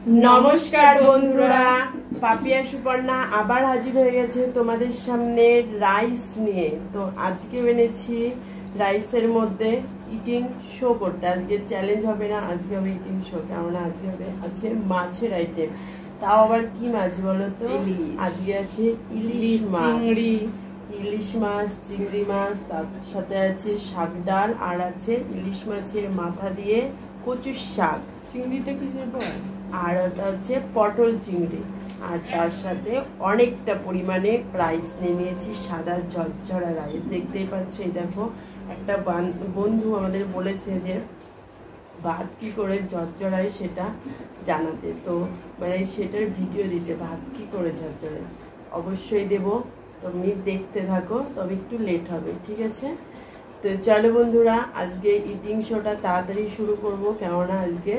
नमस्कार बंधुरा पापिया सुपर्णा आबार हाजिर हो गए तुम्हारे सामने राइस निये। तो आज के बेनेছি রাইসের মধ্যে ইটিং শো করতে। আজকে চ্যালেঞ্জ হবে না, আজকে হবে ইটিং শো। কারণ আজকে হবে আছে মাছের আইটেম। তাও আবার কি মাছ বলো তো? আজকে আছে ইলিশ মাছ, ইলিশ মাছ, চিংড়ি মাছ, তার সাথে আছে শাক ডাল আর আছে ইলিশ মাছের মাথা দিয়ে কচুর শাক। চিংড়িটা কিসের পর? আর ওটা হচ্ছে পটল চিংড়ি। আর তার সাথে অনেকটা পরিমাণে রাইস নিয়েছি, সাদা ঝরঝরা রাইস। দেখতেই পাচ্ছ, এই দেখো একটা বন্ধু আমাদের বলেছে যে ভাত কি করে ঝরঝরায় সেটা জানাতে, তো মানে সেটার ভিডিও দিতে, ভাত কি করে ঝরঝরায় অবশ্যই দেব। তুমি দেখতে থাকো, তবে একটু লেট হবে, ঠিক আছে? তো চলো বন্ধুরা, আজকে ইটিং শোটা তাড়াতাড়ি শুরু করবো, কেননা আজকে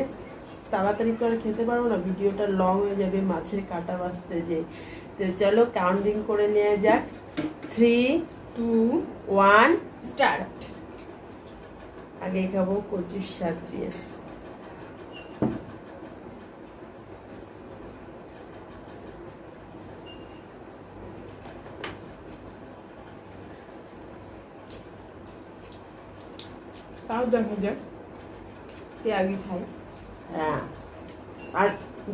তাড়াতাড়ি তো আর খেতে পারবো না, ভিডিওটা লং হয়ে যাবে মাছের কাটা বাছতে যে। তো চলো কাউন্টিং করে নেওয়া যাক। 3, 2, 1 স্টার্ট। আগে খাবো কচুর শাক দিয়ে। তাও দেখা যাক কে আগে খায়। হ্যাঁ, আর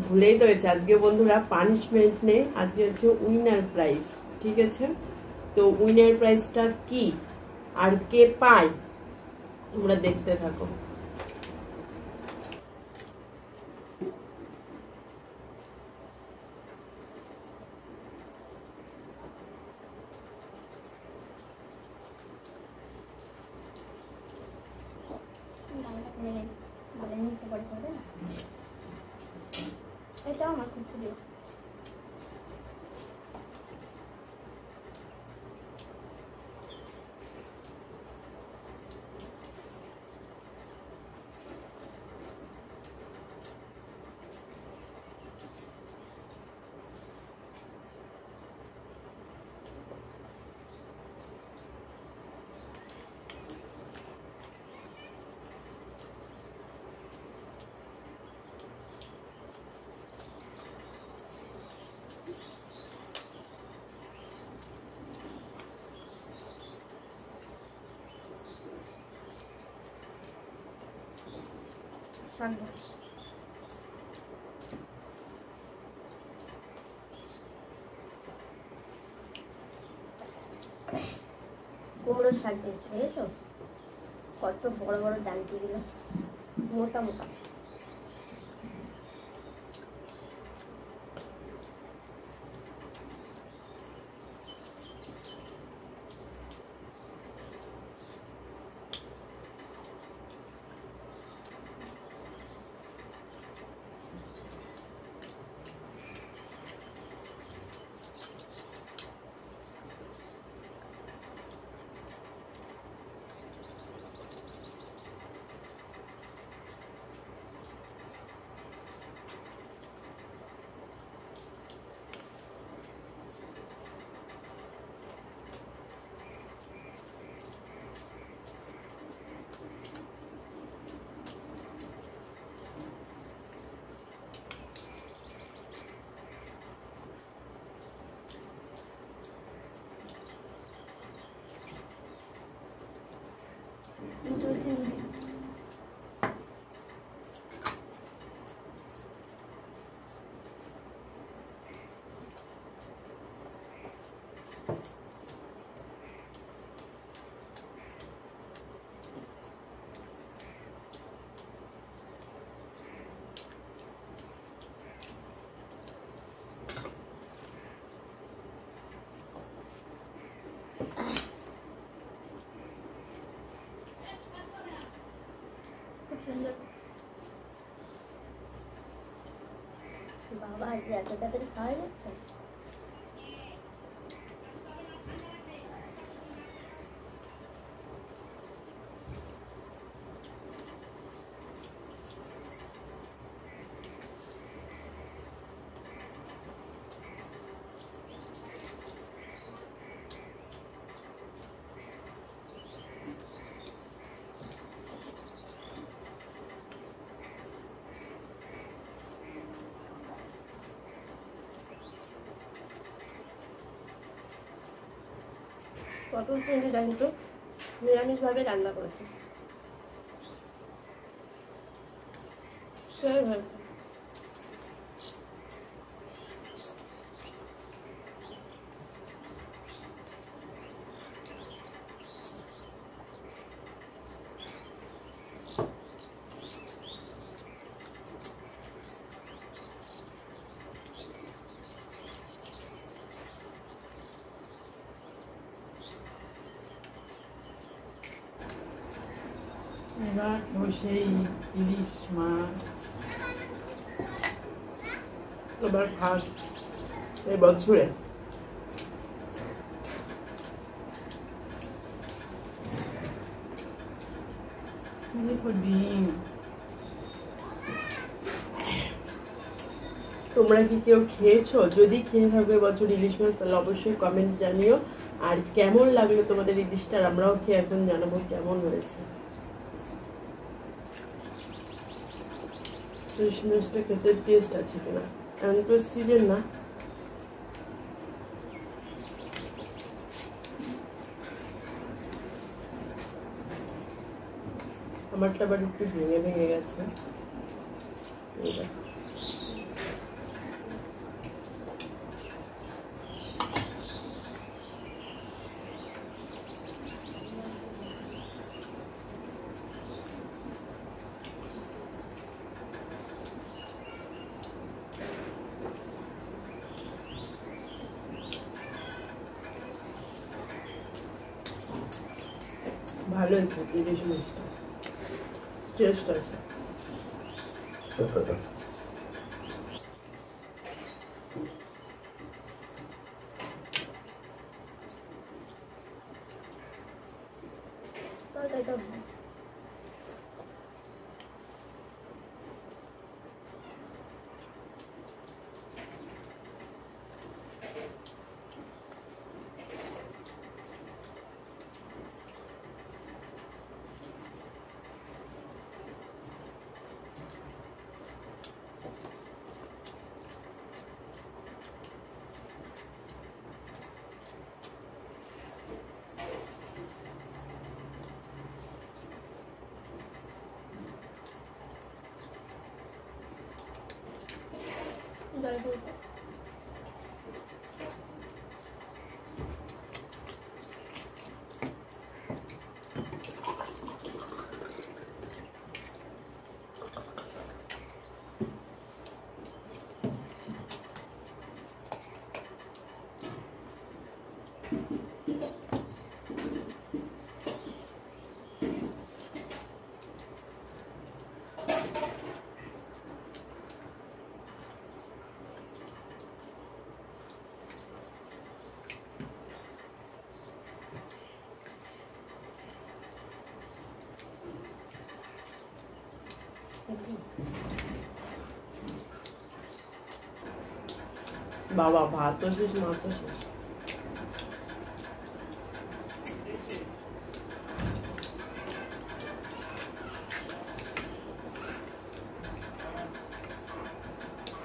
ভুলেই তো হয়েছে আজকে বন্ধুরা পানিশমেন্ট নেই, আজকে হচ্ছে উইনার প্রাইজ, ঠিক আছে? তো উইনার প্রাইজটা কি আর কে পায় তোমরা দেখতে থাকো। এটা আমার খুব প্রিয়। কুমড়োর শাক দেখেছো কত বড় বড় ডালটি গুলো, মোটা মোটা। বাবা এত তাড়াতাড়ি খাওয়া যাচ্ছে। পটল চিংড়িটা কিন্তু নিরামিষভাবে রান্না করেছি। সেই ভালো। এবার সেই ইলিশ মাছ এবার ফার্স্ট এই বছরে ডিম। তোমরা কি কেউ খেয়েছো? যদি খেয়ে থাকো এবছর ইলিশ মাছ তাহলে অবশ্যই কমেন্ট জানিও। আর কেমন লাগলো তোমাদের ইলিশটা, আমরাও খেয়ে এখন জানাবো কেমন হয়েছে। ইলিশ মাছটা খেতে টেস্ট আছে কিনা, এখন তো সিজন না। আমারটা আবার একটু ভেঙে ভেঙে গেছে। ভালো হয়েছে ইলিশ মাছটা, টেস্ট আছে। তরকারিটা ভালো। বাবা, ভাতও শেষ, মাছও শেষ।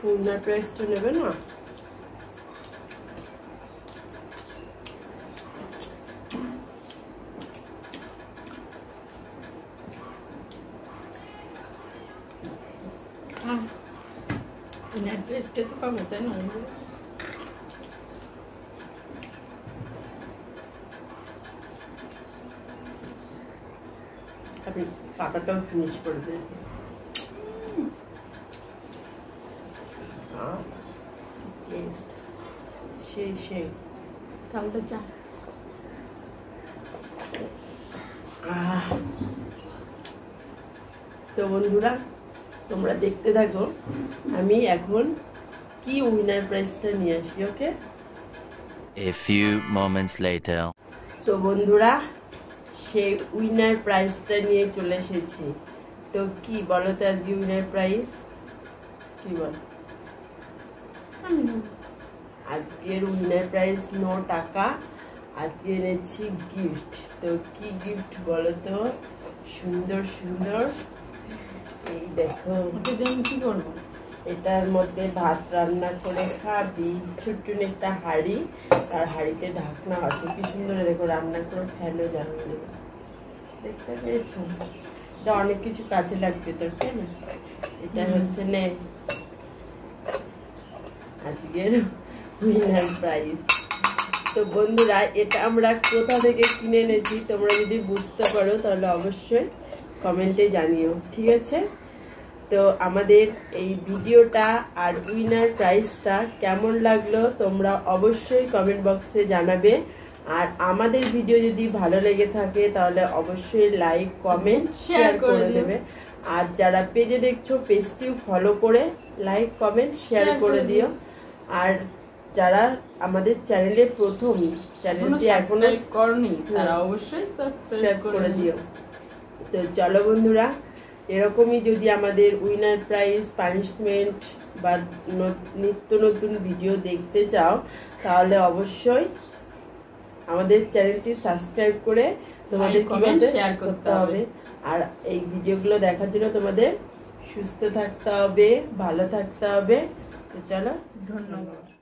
উনার প্রাইসটা নেবে না? নেটফ্লিক্সে তো পাবো, তাই না? আপনি কাটাটাও ফিনিশ করে দিয়েছি। টেস্ট সেই সেই। তাহলে চা। তো বন্ধুরা, তোমরা দেখতে থাকো আমি এখন কি উইনার প্রাইজটা নিয়ে আসি। ওকে, A few moments later. তো বন্ধুরা, সেই উইনার প্রাইজটা নিয়ে চলে এসেছি। তো কি বলো তো আজকে উইনার প্রাইজ কি বল? আজকের উইনার প্রাইজ 9 টাকা। আজকে এনেছি গিফট। তো কি গিফট বলো তো? সুন্দর সুন্দর, এই দেখো। আমি কি করবো? এটার মধ্যে ভাত রান্না করে খাবি। ছোট্ট একটা হাঁড়ি, তার হাঁড়িতে ঢাকনা আছে। কি সুন্দর দেখো, রান্না করে ফ্যানও জ্বালানো, দেখতে পেয়েছো? এটা অনেক কিছু কাজে লাগবে তোর, তাই না? এটা হচ্ছে নে আজকের উইনার প্রাইজ। তো বন্ধুরা, এটা আমরা কোথা থেকে কিনে এনেছি তোমরা যদি বুঝতে পারো তাহলে অবশ্যই কমেন্টে জানিও, ঠিক আছে? তো আমাদের এই ভিডিওটা আর উইনার প্রাইজটা কেমন লাগলো তোমরা অবশ্যই কমেন্ট বক্সে জানাবে। আর আমাদের ভিডিও যদি ভালো লেগে থাকে তাহলে অবশ্যই লাইক কমেন্ট শেয়ার করে দেবে। আর যারা পেজে দেখছো পেজটিও ফলো করে লাইক কমেন্ট শেয়ার করে দিও। আর যারা আমাদের চ্যানেলে প্রথম, চ্যানেলটি এখনো করনি তারা অবশ্যই সাবস্ক্রাইব করে দিও। তো চলো বন্ধুরা, এরকমই যদি আমাদের উইনার প্রাইজ, পানিশমেন্ট বা নিত্য নতুন ভিডিও দেখতে চাও তাহলে অবশ্যই আমাদের চ্যানেলটি সাবস্ক্রাইব করে তোমাদের কমেন্ট শেয়ার করতে হবে। আর এই ভিডিওগুলো দেখার জন্য তোমাদের সুস্থ থাকতে হবে, ভালো থাকতে হবে। তো চলো, ধন্যবাদ।